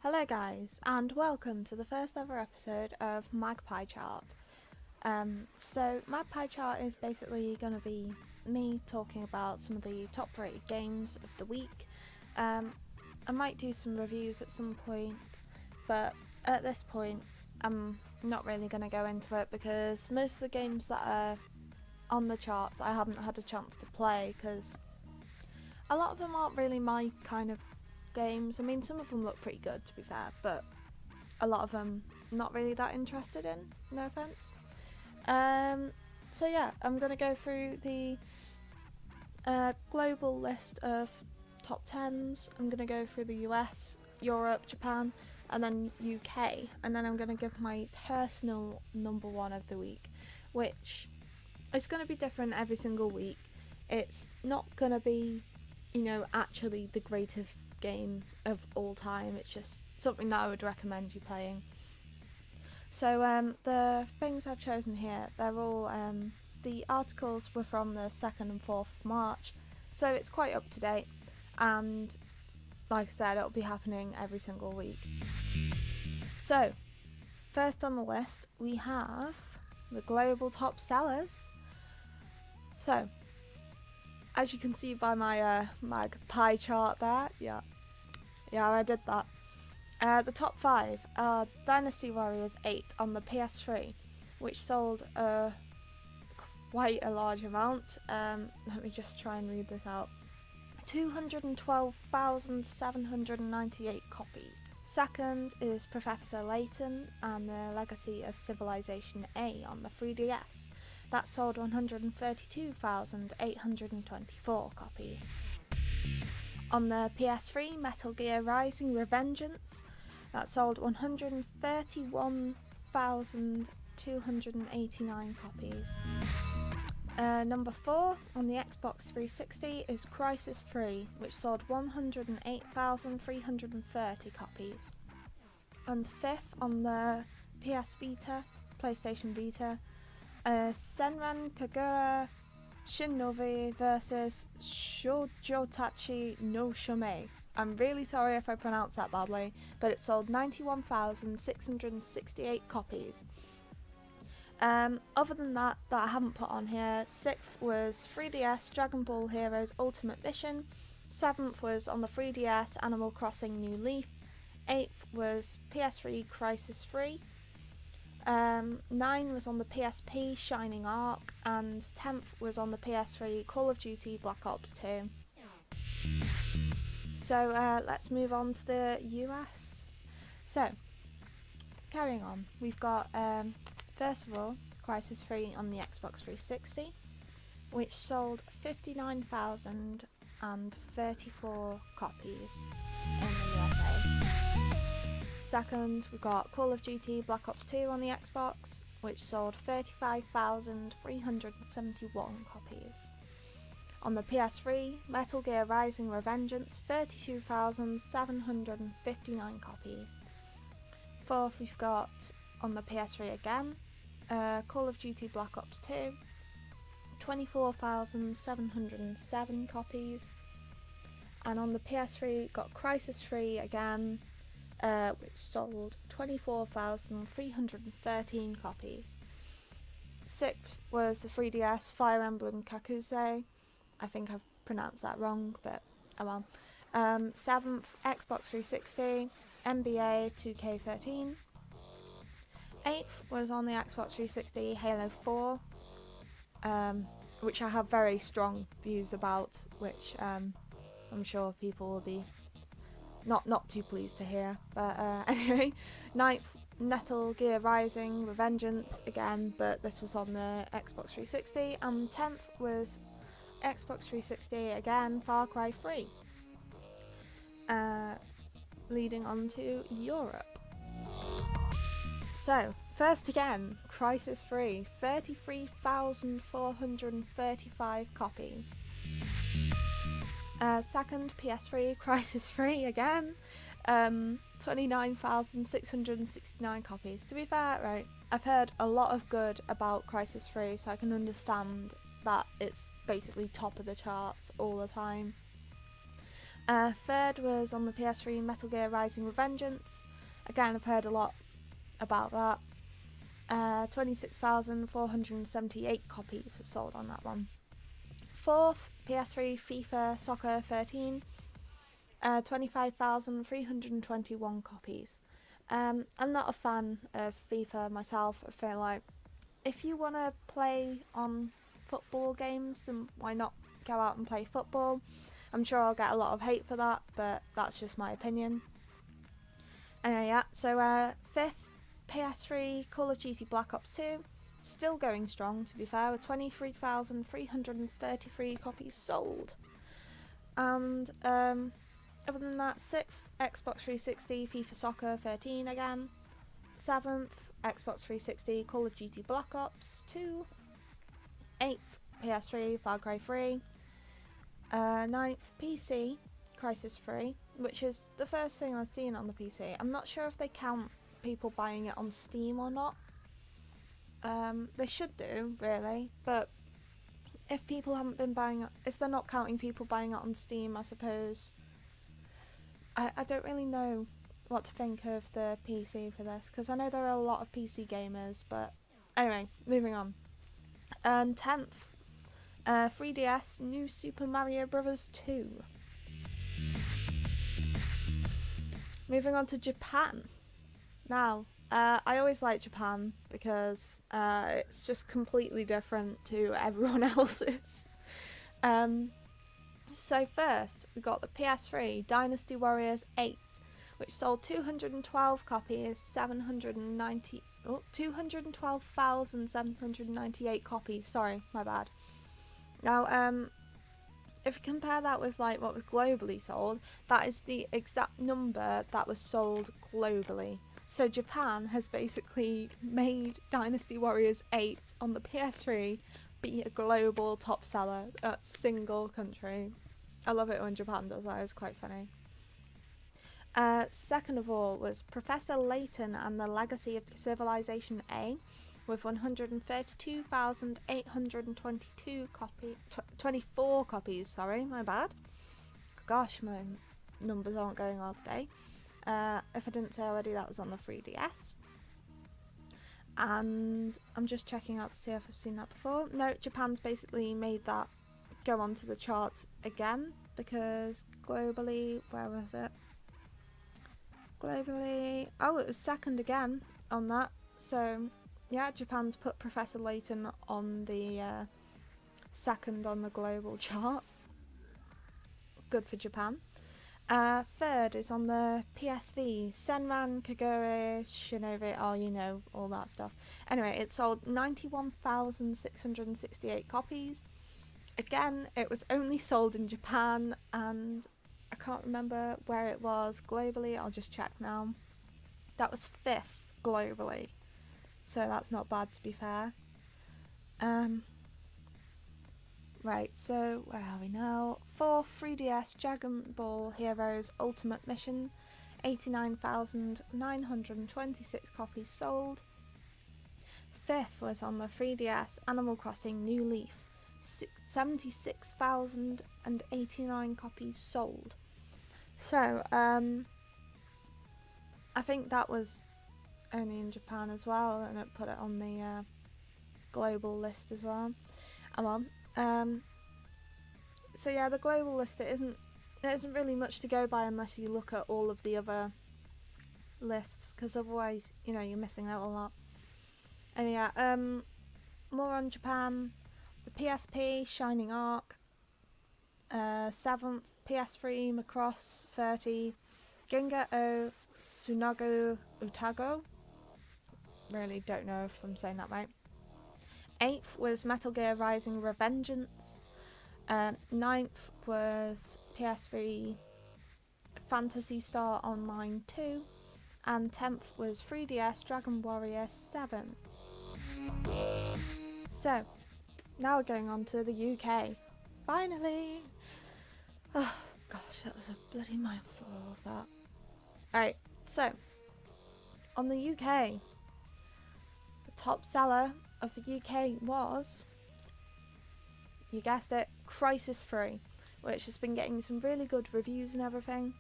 Hello guys, and welcome to the first ever episode of MagPie-Chart. So MagPie-Chart is basically going to be me talking about some of the top rated games of the week. I might do some reviews at some point, but at this point I'm not really going to go into it because most of the games that are on the charts I haven't had a chance to play because a lot of them aren't really my kind of games. I mean, some of them look pretty good to be fair, but a lot of them not really that interested in, no offense. So yeah, I'm gonna go through the global list of top 10s. I'm gonna go through the US, Europe, Japan, and then UK, and then I'm gonna give my personal number one of the week, which is gonna be different every single week. It's not gonna be, actually the greatest game of all time. It's just something that I would recommend you playing. So the things I've chosen here, they're all, the articles were from the 2nd and 4th of March, so it's quite up to date, and like I said, it'll be happening every single week. So, first on the list, we have the global top sellers. So, as you can see by my MagPie-Chart there, yeah, I did that. The top 5 are Dynasty Warriors 8 on the PS3, which sold quite a large amount. Let me just try and read this out. 212,798 copies. Second is Professor Layton and the Legacy of Civilization A on the 3DS. That sold 132,824 copies. On the PS3, Metal Gear Rising: Revengeance, that sold 131,289 copies. Number 4 on the Xbox 360 is Crysis 3, which sold 108,330 copies. And 5th on the PlayStation Vita, Senran Kagura Shinobi vs Shoujotachi no Shomei. I'm really sorry if I pronounced that badly, but it sold 91,668 copies. Other than that I haven't put on here, 6th was 3DS Dragon Ball Heroes Ultimate Mission, 7th was on the 3DS Animal Crossing New Leaf, 8th was PS3 Crysis 3, 9 was on the PSP Shining Arc, and 10th was on the PS3 Call of Duty Black Ops 2. So let's move on to the US. So, carrying on, we've got first of all Crysis 3 on the Xbox 360, which sold 59,034 copies in the USA. Second, we've got Call of Duty Black Ops 2 on the Xbox, which sold 35,371 copies. On the PS3, Metal Gear Rising: Revengeance, 32,759 copies. Fourth, we've got on the PS3 again, Call of Duty Black Ops 2, 24,707 copies. And on the PS3, we've got Crysis 3 again, which sold 24,313 copies. 6th was the 3DS Fire Emblem Kakusei. I think I've pronounced that wrong, but oh well. 7th, Xbox 360, NBA 2K13. 8th was on the Xbox 360, Halo 4, which I have very strong views about, which I'm sure people will be not too pleased to hear. But anyway, 9th, Metal Gear Rising: Revengeance again, but this was on the Xbox 360, and 10th was Xbox 360 again, Far Cry 3. Leading on to Europe. So, first again, Crysis 3, 33,435 copies. Second, PS3, Crysis 3 again, 29,669 copies. To be fair, right, I've heard a lot of good about Crysis 3, so I can understand that it's basically top of the charts all the time. Third was on the PS3, Metal Gear Rising: Revengeance. Again, I've heard a lot about that. 26,478 copies were sold on that one. Fourth, PS3, FIFA Soccer 13. 25,321 copies. I'm not a fan of FIFA myself. I feel like if you want to play on football games, then why not go out and play football? I'm sure I'll get a lot of hate for that, but that's just my opinion. Anyway, yeah, so fifth, PS3 Call of Duty Black Ops 2, still going strong to be fair, with 23,333 copies sold. And other than that, sixth, Xbox 360 FIFA Soccer 13 again. Seventh, Xbox 360 Call of Duty Black Ops 2. Eighth, PS3 Far Cry 3. Ninth, PC Crisis 3, which is the first thing I've seen on the PC. I'm not sure if they count people buying it on Steam or not. They should do, really, but if people haven't been buying it, if they're not counting people buying it on Steam, I suppose I don't really know what to think of the PC for this, because I know there are a lot of PC gamers, but anyway, moving on. And 10th, 3DS New Super Mario Bros. 2. Moving on to Japan. Now, I always like Japan because it's just completely different to everyone else's. So first, we got the PS3 Dynasty Warriors 8, which sold 212 copies, 212,798 copies. Sorry, my bad. Now, if you compare that with like what was globally sold, that is the exact number that was sold globally. So Japan has basically made Dynasty Warriors 8 on the PS3 be a global top seller at single country. I love it when Japan does that, it's quite funny. Second of all was Professor Layton and the Legacy of Civilization A, with 132,822 24 copies, sorry, my bad. Gosh, my numbers aren't going well today. If I didn't say already, that was on the 3DS. And I'm just checking out to see if I've seen that before. No, Japan's basically made that go onto the charts again, because globally, where was it? Globally, oh, it was second again on that. So yeah, Japan's put Professor Layton on the second on the global chart. Good for Japan. Third is on the PSV, Senran Kagure Shinobi, oh, you know, all that stuff. Anyway, it sold 91,668 copies. Again, it was only sold in Japan, and I can't remember where it was globally. I'll just check now. That was fifth globally, so that's not bad, to be fair. Right, so where are we now? Fourth, 3DS Dragon Ball Heroes Ultimate Mission, 89,926 copies sold. Fifth was on the 3DS Animal Crossing New Leaf, 76,089 copies sold. So, I think that was only in Japan as well, and it put it on the global list as well. I'm on. So yeah, the global list, it isn't really much to go by unless you look at all of the other lists, because otherwise, you know, you're missing out a lot. And yeah, more on Japan. The PSP Shining Arc, 7th, PS3 Macross 30, Genga O Tsunagu Utago. Really don't know if I'm saying that right. 8th was Metal Gear Rising: Revengeance. 9th was PS3 Phantasy Star Online 2. And 10th was 3DS Dragon Warrior 7. So, now we're going on to the UK. Finally! Oh gosh, that was a bloody mouthful of that. Alright, so, on the UK, the top seller of the UK was, you guessed it, Crisis 3, which has been getting some really good reviews and everything.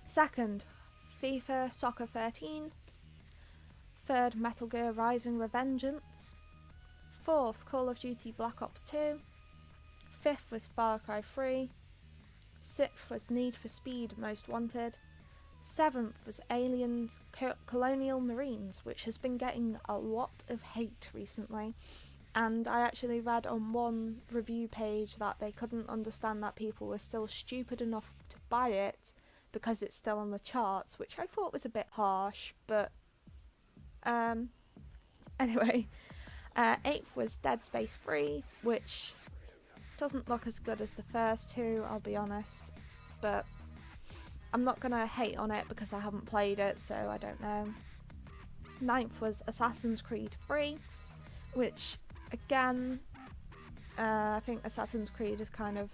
Second, FIFA Soccer 13. Third, Metal Gear Rising: Revengeance. Fourth, Call of Duty Black Ops 2. Fifth was Far Cry 3. Sixth was Need for Speed Most Wanted. Seventh was Aliens Colonial Marines, which has been getting a lot of hate recently. And I actually read on one review page that they couldn't understand that people were still stupid enough to buy it because it's still on the charts, which I thought was a bit harsh, but anyway. Eighth was Dead Space 3, which doesn't look as good as the first two, I'll be honest, but I'm not going to hate on it because I haven't played it, so I don't know. Ninth was Assassin's Creed 3, which again, I think Assassin's Creed is kind of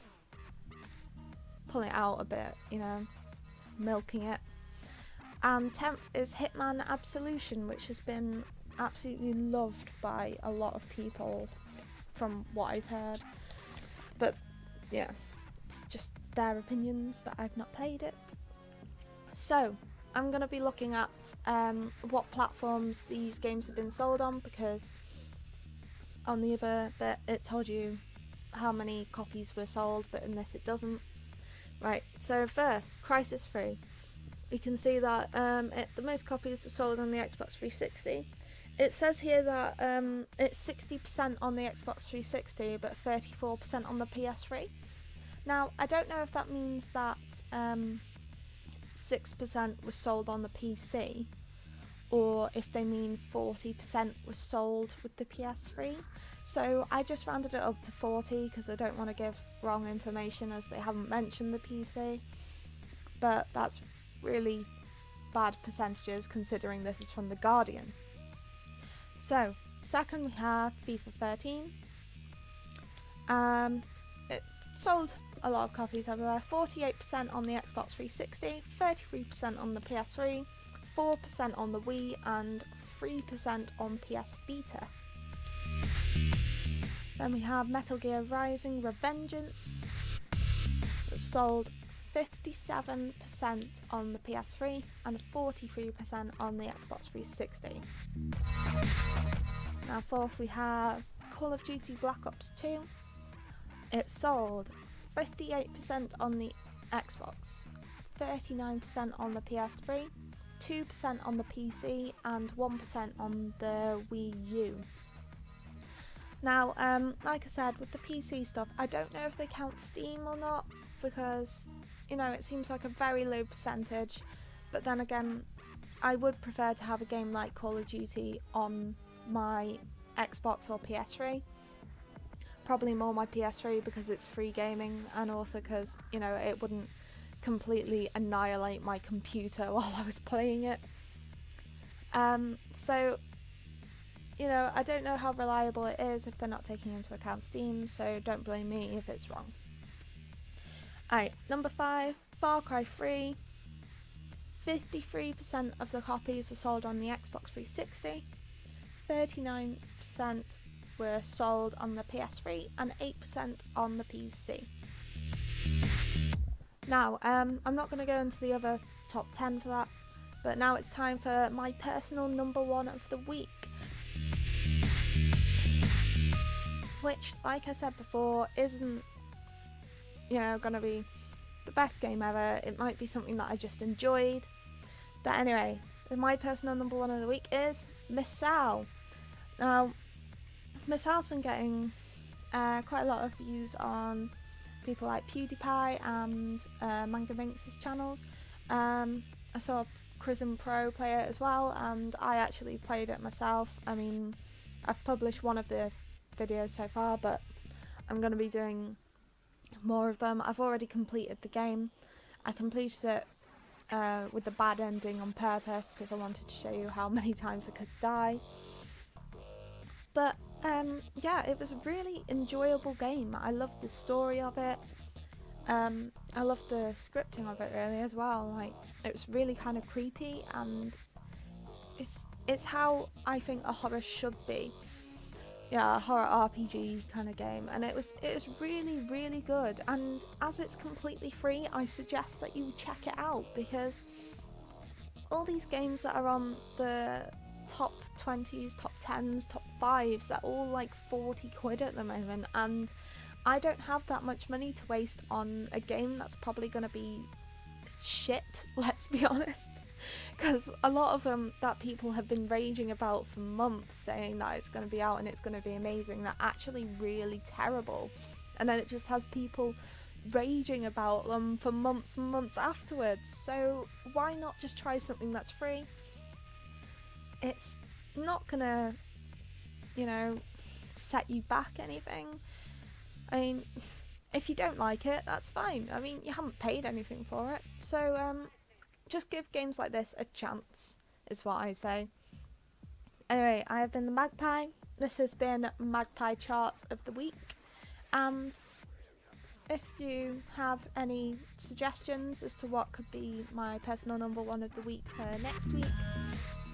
pulling it out a bit, milking it. And 10th is Hitman Absolution, which has been absolutely loved by a lot of people from what I've heard. But yeah, it's just their opinions, but I've not played it. So I'm going to be looking at what platforms these games have been sold on, because on the other bit it told you how many copies were sold, but in this it doesn't. Right, so first, Crysis 3. We can see that the most copies were sold on the Xbox 360. It says here that it's 60% on the Xbox 360 but 34% on the PS3. Now, I don't know if that means that 6% was sold on the PC, or if they mean 40% was sold with the PS3. So I just rounded it up to 40 because I don't want to give wrong information, as they haven't mentioned the PC. But that's really bad percentages considering this is from The Guardian. So, second we have FIFA 13. It sold a lot of copies everywhere. 48% on the Xbox 360, 33% on the PS3, 4% on the Wii, and 3% on PS Vita. Then we have Metal Gear Rising: Revengeance, which sold 57% on the PS3 and 43% on the Xbox 360. Now fourth we have Call of Duty Black Ops 2. It sold 58% on the Xbox, 39% on the PS3, 2% on the PC, and 1% on the Wii U. Now, like I said, with the PC stuff, I don't know if they count Steam or not, because, it seems like a very low percentage, but then again, I would prefer to have a game like Call of Duty on my Xbox or PS3. Probably more my PS3 because it's free gaming, and also because, it wouldn't completely annihilate my computer while I was playing it. So, I don't know how reliable it is if they're not taking into account Steam, so don't blame me if it's wrong. Alright, number 5, Far Cry 3. 53% of the copies were sold on the Xbox 360, 39% were sold on the PS3, and 8% on the PC. Now, I'm not going to go into the other top 10 for that, but now it's time for my personal number 1 of the week. Which, like I said before, isn't, going to be the best game ever. It might be something that I just enjoyed. But anyway, my personal number 1 of the week is Missile. Now, Missile's been getting quite a lot of views on people like PewDiePie and Manga Minx's channels. I saw Chrism Pro play it as well, and I actually played it myself. I mean, I've published one of the videos so far, but I'm going to be doing more of them. I've already completed the game. I completed it with the bad ending on purpose because I wanted to show you how many times I could die. But yeah, it was a really enjoyable game. I loved the story of it. I loved the scripting of it really as well. Like, it was really kind of creepy, and it's how I think a horror should be. yeah, horror RPG kind of game, and it was really really good. And as it's completely free, I suggest that you check it out, because all these games that are on the top 20s, top 10s, top 5s, they're all like 40 quid at the moment, and I don't have that much money to waste on a game that's probably going to be shit, let's be honest. Because a lot of them that people have been raging about for months, saying that it's going to be out and it's going to be amazing, they're actually really terrible. And then it just has people raging about them for months and months afterwards. So why not just try something that's free? It's not going to, you know, set you back anything. I mean, if you don't like it, that's fine. I mean, you haven't paid anything for it. So just give games like this a chance, is what I say. Anyway, I have been the Magpie. This has been MagPie-Chart of the week. And if you have any suggestions as to what could be my personal number one of the week for next week,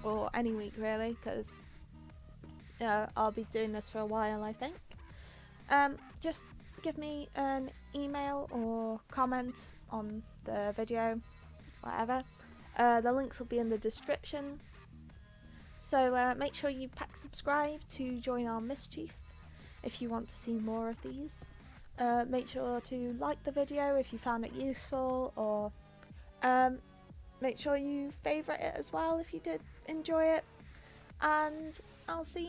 or any week really, because I'll be doing this for a while, I think, just give me an email or comment on the video, whatever. The links will be in the description, so make sure you subscribe to join our mischief if you want to see more of these. Make sure to like the video if you found it useful, or make sure you favourite it as well if you did enjoy it, and I'll see you